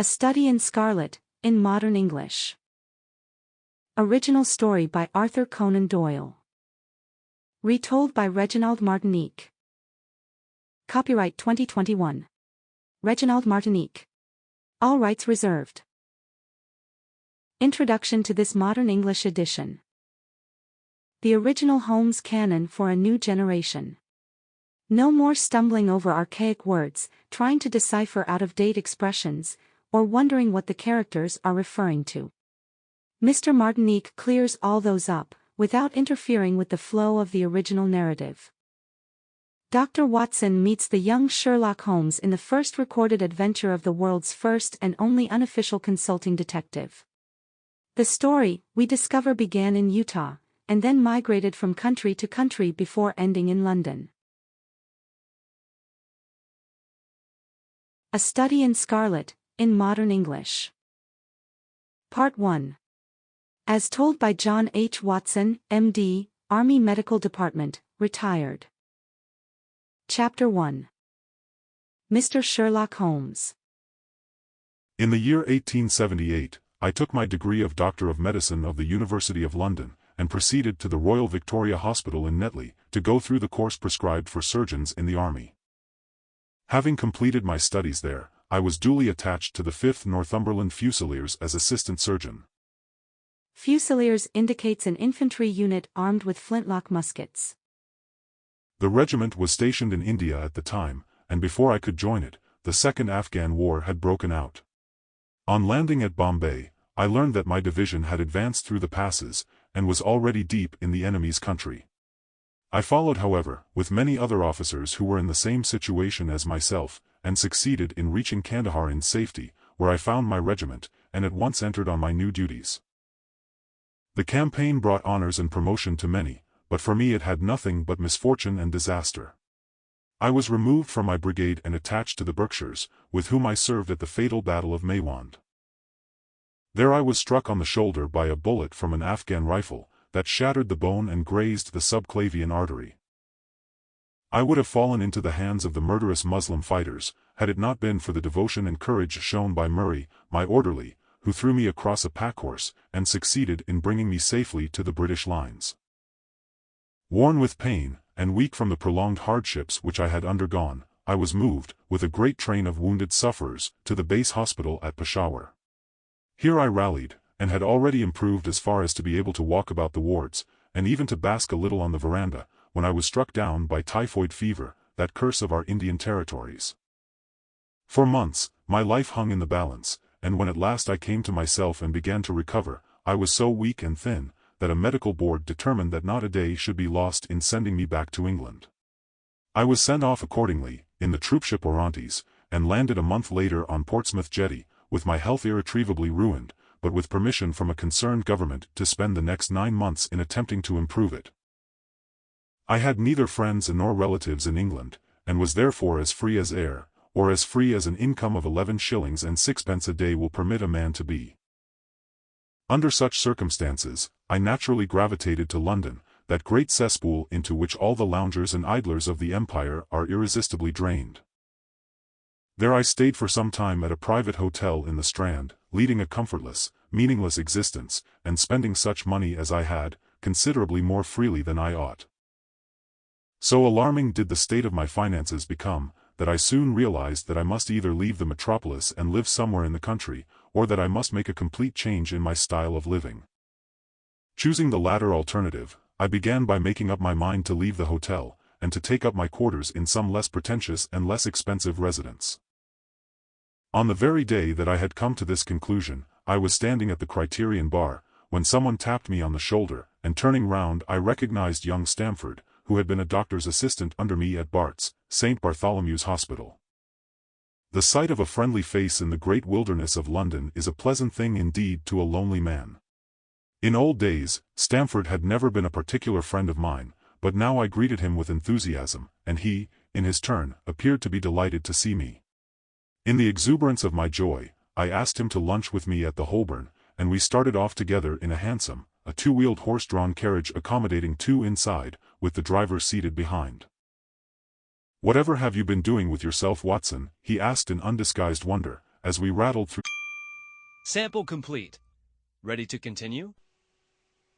A Study in Scarlet, in Modern English. Original story by Arthur Conan Doyle. Retold by Reginald Martynique. Copyright 2021. Reginald Martynique. All rights reserved. Introduction to this modern English edition. The original Holmes Canon for a new generation. No more stumbling over archaic words, trying to decipher out-of-date expressions, or wondering what the characters are referring to. Mr. Martynique clears all those up, without interfering with the flow of the original narrative. Dr. Watson meets the young Sherlock Holmes in the first recorded adventure of the world's first and only unofficial consulting detective. The story, we discover, began in Utah, and then migrated from country to country before ending in London. A Study in Scarlet, in Modern English. Part 1. As told by John H. Watson, M.D., Army Medical Department, retired. Chapter 1. Mr. Sherlock Holmes. In the year 1878, I took my degree of Doctor of Medicine of the University of London, and proceeded to the Royal Victoria Hospital in Netley, to go through the course prescribed for surgeons in the Army. Having completed my studies there, I was duly attached to the 5th Northumberland Fusiliers as assistant surgeon. Fusiliers indicates an infantry unit armed with flintlock muskets. The regiment was stationed in India at the time, and before I could join it, the Second Afghan War had broken out. On landing at Bombay, I learned that my division had advanced through the passes, and was already deep in the enemy's country. I followed, however, with many other officers who were in the same situation as myself, and succeeded in reaching Kandahar in safety, where I found my regiment, and at once entered on my new duties. The campaign brought honors and promotion to many, but for me it had nothing but misfortune and disaster. I was removed from my brigade and attached to the Berkshires, with whom I served at the fatal Battle of Maiwand. There I was struck on the shoulder by a bullet from an Afghan rifle, that shattered the bone and grazed the subclavian artery. I would have fallen into the hands of the murderous Muslim fighters, had it not been for the devotion and courage shown by Murray, my orderly, who threw me across a packhorse, and succeeded in bringing me safely to the British lines. Worn with pain, and weak from the prolonged hardships which I had undergone, I was moved, with a great train of wounded sufferers, to the base hospital at Peshawar. Here I rallied, and had already improved as far as to be able to walk about the wards, and even to bask a little on the veranda, when I was struck down by typhoid fever, that curse of our Indian territories. For months, my life hung in the balance, and when at last I came to myself and began to recover, I was so weak and thin, that a medical board determined that not a day should be lost in sending me back to England. I was sent off accordingly, in the troopship Orontes, and landed a month later on Portsmouth jetty, with my health irretrievably ruined, but with permission from a concerned government to spend the next 9 months in attempting to improve it. I had neither friends nor relatives in England, and was therefore as free as air, or as free as an income of 11 shillings and sixpence a day will permit a man to be. Under such circumstances, I naturally gravitated to London, that great cesspool into which all the loungers and idlers of the empire are irresistibly drained. There I stayed for some time at a private hotel in the Strand, leading a comfortless, meaningless existence, and spending such money as I had, considerably more freely than I ought. So alarming did the state of my finances become, that I soon realized that I must either leave the metropolis and live somewhere in the country, or that I must make a complete change in my style of living. Choosing the latter alternative, I began by making up my mind to leave the hotel, and to take up my quarters in some less pretentious and less expensive residence. On the very day that I had come to this conclusion, I was standing at the Criterion bar, when someone tapped me on the shoulder, and turning round I recognized young Stamford, who had been a doctor's assistant under me at Bart's, St. Bartholomew's Hospital. The sight of a friendly face in the great wilderness of London is a pleasant thing indeed to a lonely man. In old days, Stamford had never been a particular friend of mine, but now I greeted him with enthusiasm, and he, in his turn, appeared to be delighted to see me. In the exuberance of my joy, I asked him to lunch with me at the Holborn, and we started off together in a hansom, a two-wheeled horse-drawn carriage accommodating 2 inside, with the driver seated behind. "Whatever have you been doing with yourself, Watson?" he asked in undisguised wonder, as we rattled through Sample complete. Ready to continue?